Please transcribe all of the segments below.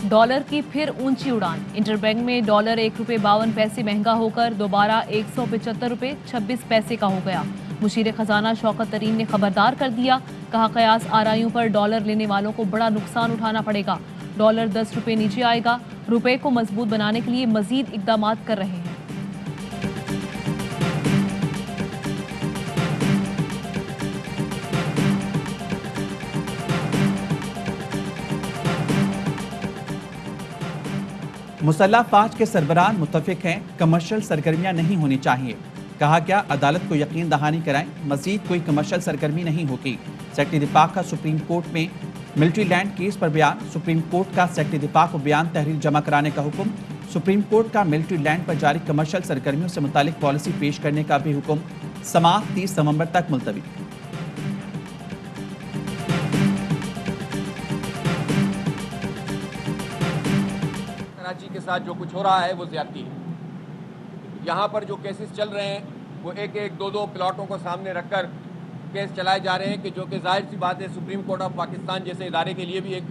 Dollar की फिर ऊंची उड़ान। इंटरबैंक में डॉलर ₹1.52 महंगा होकर दोबारा ₹175.26 का हो गया। मुशीर खजाना शौकत तरीन ने खबरदार कर दिया, कहा कयास आरआईओं पर डॉलर लेने वालों को बड़ा नुकसान उठाना पड़ेगा। डॉलर ₹10 नीचे आएगा। रुपए को मजबूत बनाने के लिए मजीद इकदाम कर रहे हैं। मुसल्लह फौज के सरबराह मुत्तफिक हैं, कमर्शियल सरगर्मियां नहीं होनी चाहिए। कहा क्या अदालत को यकीन दहानी कराएं, मजीद कोई कमर्शियल सरगर्मी नहीं होगी। सेक्रेटरी दिफा का सुप्रीम कोर्ट में मिलिट्री लैंड केस पर बयान। सुप्रीम कोर्ट का सेक्रेटरी दिफा को बयान तहरीर जमा कराने का हुक्म। सुप्रीम कोर्ट का मिलिट्री लैंड पर जारी कमर्शियल सरगर्मियों से मुतालिक पॉलिसी पेश करने का भी हुक्म। समाअत 30 नवंबर तक मुलतवी। कराची के साथ जो कुछ हो रहा है वो ज्यादती है। यहाँ पर जो केसेस चल रहे हैं वो एक एक दो दो प्लॉटों को सामने रखकर केस चलाए जा रहे हैं कि जो कि जाहिर सी बात है सुप्रीम कोर्ट ऑफ पाकिस्तान जैसे इदारे के लिए भी एक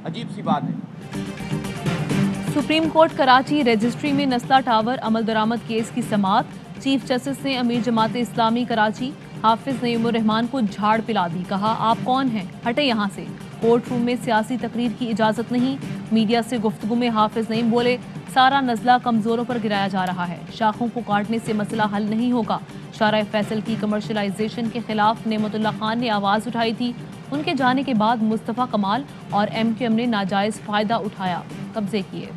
अजीब सी बात है। सुप्रीम कोर्ट कराची रजिस्ट्री में नस्ला टावर अमल दरामद केस की समाअत। चीफ जस्टिस ने अमीर जमात इस्लामी कराची हाफिज नईमुर रहमान को झाड़ पिला दी, कहा आप कौन हैं, हटे यहाँ से। कोर्ट रूम में सियासी तकरीर की इजाजत नहीं। मीडिया से गुफ्तगू में हाफिज नईम बोले, सारा नजला कमजोरों पर गिराया जा रहा है, शाखों को काटने से मसला हल नहीं होगा। शारा फैसल की कमर्शलाइजेशन के खिलाफ नेमतुल्ला खान ने आवाज उठाई थी। उनके जाने के बाद मुस्तफ़ा कमाल और MQM ने नाजायज फायदा उठाया, कब्जे किए।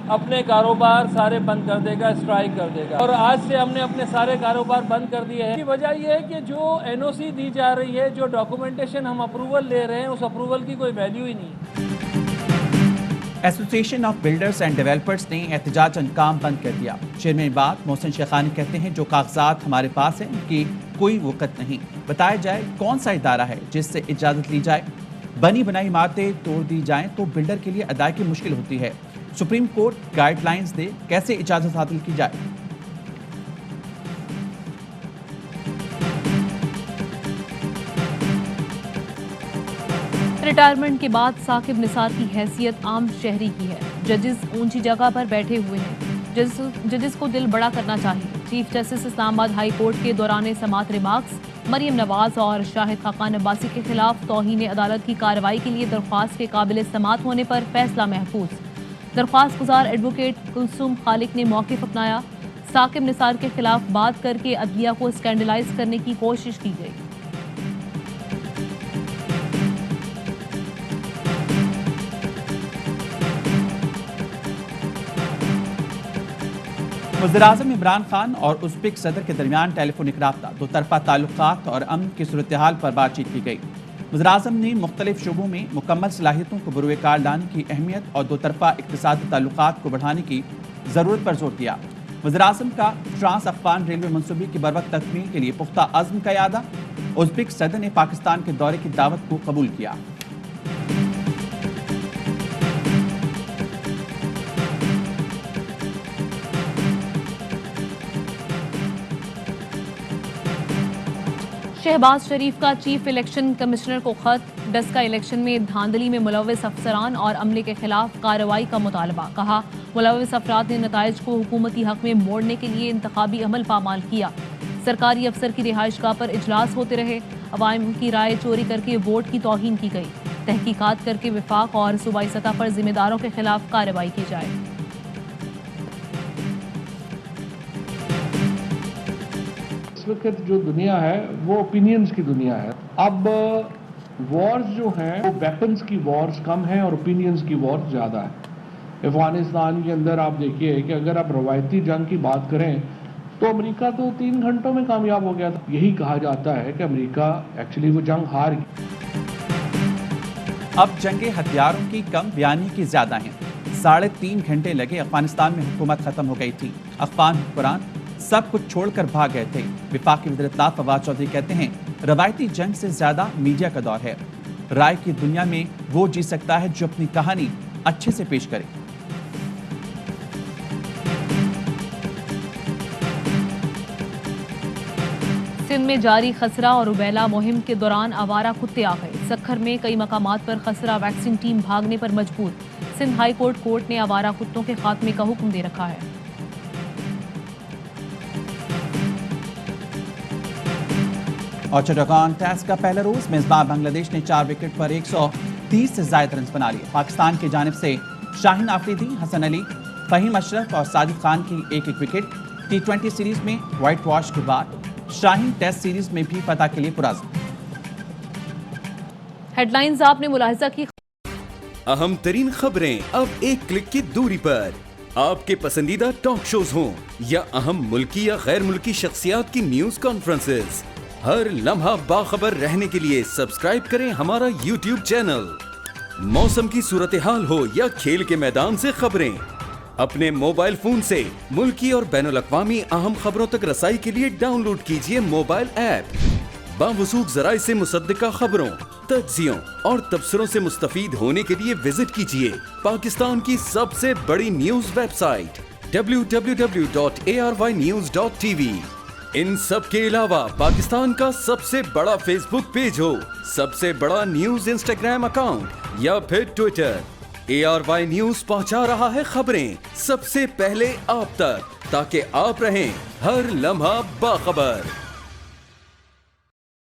अपने कारोबार सारे बंद कर देगा, स्ट्राइक कर देगा। और आज से हमने अपने सारे कारोबार बंद कर दिए हैं। वजह यह है कि जो NOC दी जा रही है, जो डॉक्यूमेंटेशन हम अप्रूवल ले रहे हैं, उस अप्रूवल की कोई वैल्यू ही नहीं। Association of builders and developers ने एहतजाजन काम बंद कर दिया। चेयरमैन बात मोहसिन शेखानी कहते हैं, जो कागजात हमारे पास हैं उनकी कोई वक़्त नहीं। बताया जाए कौन सा इदारा है जिससे इजाज़त ली जाए। बनी बनाई इमारतें तोड़ दी जाएं तो बिल्डर के लिए अदायगी मुश्किल होती है। सुप्रीम कोर्ट गाइडलाइंस दे कैसे इजाजत हासिल की जाए। रिटायरमेंट के बाद साकिब निसार की हैसियत आम शहरी की है। जजेस ऊंची जगह पर बैठे हुए हैं। जजेस को दिल बड़ा करना चाहिए। Chief justice Islamabad high court के दौरान समाअत रिमार्क्स। मरियम नवाज और शाहिद खाकान अब्बासी के खिलाफ तौहीन अदालत की कार्रवाई के लिए दरख्वास्त के काबिल समाअत होने पर फैसला महफूज। दरख्वास्त गुजार एडवोकेट कुलसूम खालिक ने मौक़िफ़ अपनाया। साकिब निसार के खिलाफ बात करके अदलिया को स्कैंडलाइज करने की कोशिश की गई। वज़ीर-ए-आज़म इमरान खान और उज़्बेक सदर के दरमियान टेलीफोनिक राब्ता, दो तरफ़ा ताल्लुकात और अमन की सूरत हाल पर बातचीत की गई। वज़ीर-ए-आज़म ने मुख्तलिफ शोबों में मुकम्मल सलाहियतों को बरूए-कार लाने की अहमियत और दो तरफ़ा इक़्तिसादी ताल्लुकात को बढ़ाने की ज़रूरत पर जोर दिया। वज़ीर-ए-आज़म का ट्रांस अफ़गान रेलवे मनसूबे की बरवक्त तकमील के लिए पुख्ता अज़्म का यादा। उज़्बेक सदर ने पाकिस्तान के दौरे की दावत को कबूल किया। शहबाज शरीफ का चीफ इलेक्शन कमिश्नर को खत। डस्का इलेक्शन में धांधली में मुलव्वस अफसरान और अमले के खिलाफ कार्रवाई का मुतालबा। कहा मुलव्वस अफराद ने नताइज को हुकूमती हक में मोड़ने के लिए इंतखाबी अमल पामाल किया। सरकारी अफसर की रिहाइशगाह पर इजलास होते रहे। अवाम की राय चोरी करके वोट की तौहीन की गई। तहकीकात करके विफाक और सूबाई सतह पर जिम्मेदारों के खिलाफ कार्रवाई की जाए। इस वक्त जो दुनिया है वो ओपिनियंस की दुनिया है। अब वॉर्स जो हैं वो वेपन्स की वॉर्स कम है और ओपिनियंस की वॉर्स ज़्यादा है। अफगानिस्तान के अंदर आप देखिए कि अगर आप रवायती जंग की बात करें तो अमेरिका तो 3 घंटों में कामयाब हो गया था। यही कहा जाता है कि अमेरिका एक्चुअली वो जंग हार गई। अब जंगे हथियारों की कम, बयानी की ज्यादा हैं। 3.5 घंटे लगे, अफगानिस्तान में हुकूमत खत्म हो गई थी। अफगान हुक्मरान सब कुछ छोड़कर भाग गए थे। विफाकी वज़ीर इत्तलाअ फवाद चौधरी कहते हैं, रवायती जंग से ज्यादा मीडिया का दौर है। राय की दुनिया में वो जी सकता है जो अपनी कहानी अच्छे से पेश करे। सिंध में जारी खसरा और रुबैला मुहिम के दौरान आवारा कुत्ते आ गए। सक्खर में कई मकामात पर खसरा वैक्सीन टीम भागने पर मजबूर। सिंध हाई कोर्ट ने आवारा कुत्तों के खात्मे का हुक्म दे रखा है। और चिटागोंग टेस्ट का पहला रोज मेजबान बांग्लादेश ने 4 विकेट पर 130 से ज्यादा रन बना लिए। पाकिस्तान की जानिब से शाहीन आफरीदी, हसन अली, फहीम अशरफ और साजिद खान की एक एक विकेट। T20 सीरीज में व्हाइट वॉश के बाद शाहीन टेस्ट सीरीज में भी फतह के लिए पुरज़म। हेडलाइंस आपने मुलाहिजा की। अहम तरीन खबरें अब एक क्लिक की दूरी पर। आपके पसंदीदा टॉक शोज हों या अहम मुल्की या गैर मुल्की शख्सियात की न्यूज कॉन्फ्रेंसेस, हर लम्हा बाखबर रहने के लिए सब्सक्राइब करें हमारा YouTube चैनल। मौसम की सूरत हाल हो या खेल के मैदान से खबरें, अपने मोबाइल फोन से मुल्की और बैनुल-अक़वामी अहम खबरों तक रसाई के लिए डाउनलोड कीजिए मोबाइल ऐप। बावसूख ज़राए से मुसद्दिक़ा खबरों, तज्ज़ियों और तबसरों से मुस्तफ़ीद होने के लिए विजिट कीजिए पाकिस्तान की सबसे बड़ी न्यूज वेबसाइट www.arYnews.tv। इन सब के अलावा पाकिस्तान का सबसे बड़ा फेसबुक पेज हो, सबसे बड़ा न्यूज इंस्टाग्राम अकाउंट या फिर ट्विटर, ARY न्यूज पहुंचा रहा है खबरें सबसे पहले आप तक, ताकि आप रहें हर लम्हा बाखबर।